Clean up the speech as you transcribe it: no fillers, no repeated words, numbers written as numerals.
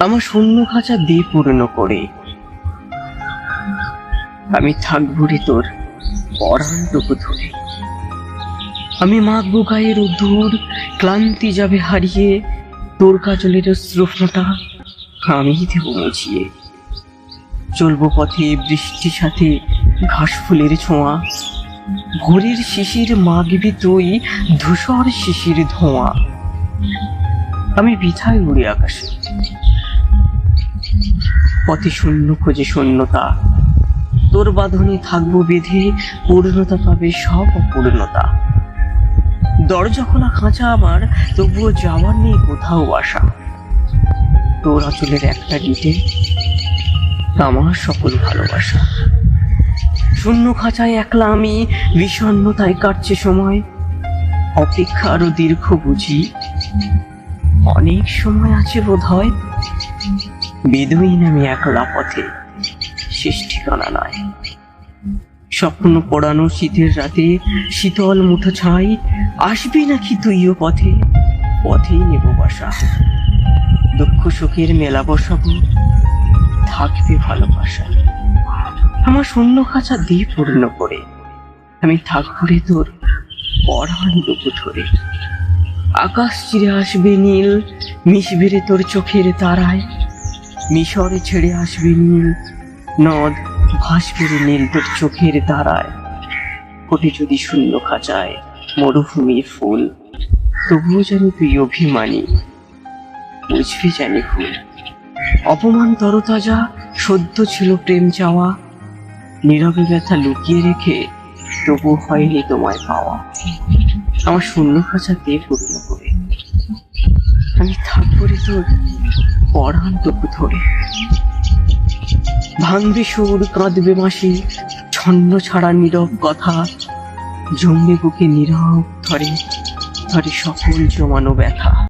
আমার শূন্য খাঁচা দিয়ে পূর্ণ করে। আমি থাকবো রে তোর পরাণটুকু ধরে। আমি মাখবো গায়ের উদ্ধুর, ক্লান্তি যাবে হারিয়ে, তোর কাজলের স্রোফটা আমি দেব মুছিয়ে। চলবো পথে বৃষ্টির সাথে ঘাস ফুলের ছোঁয়া, ভোরের শিশির মাগবি তুই ধূসর শিশির ধোঁয়া। আমি বিথায় উড়ে আকাশে, পথে শূন্য খোঁজে শূন্যতা, তোর বাঁধনে থাকবো বেঁধে, পূর্ণতা পাবে সব অপূর্ণতা। দরজা খোলা খাঁচা আমার, তবুও যাওয়ার নেই কোথাও আশা। তোর আঁচলের একটা গিটে আমার সকল ভালোবাসা। শূন্য খাঁচায় একলা আমি, বিষণ্ণতায় কাটছে সময়। অপেক্ষা আরো দীর্ঘ বুঝি, অনেক সময় আছে বোধ হয়। বেদুইন আমি একলা পথে, শেষ ঠিকানা নাই। স্বপ্ন পড়ানো শীতের রাতে শীতল মুঠো ছাই, আসবি নাকি তুইও পথে, পথেই নেব বাসা। দুঃখ সুখের মেলা বসাবো, থাকবে ভালোবাসা। আমার শূন্য খাঁচা দিয়ে পূর্ণ করে। আমি থাকবো রে তোর পরাণটুকু ধরে। আকাশ চিরে আসবে নীল, মিশবে রে তোর চোখের তারায়। মিশরে ছেড়ে আসবে নীল নদ, ভাসবে রে নীল তোর চোখের তারায়। ফোটে যদি শূন্য খাঁচায় মরুভূমির ফুল, তবুও জানি তুই অভিমানী, বুঝবি জানি ফুল। অপমান তরতাজা সদ্য ছিল প্রেম চাওয়া, নীরবে ব্যথা লুকিয়ে রেখে তবু হয়নি তোমায় পাওয়া। আমার শূন্য খাঁচা দিয়ে পূর্ণ করে। আমি থাকবো রে তোর পরাণটুকু ধরে। ভাঙবে সুর, কাঁদবে মাসি, ছন্ন ছাড়া নীরব কথা, জমবে বুকে নীরব ধরে ধরে সকল জমানো ব্যথা।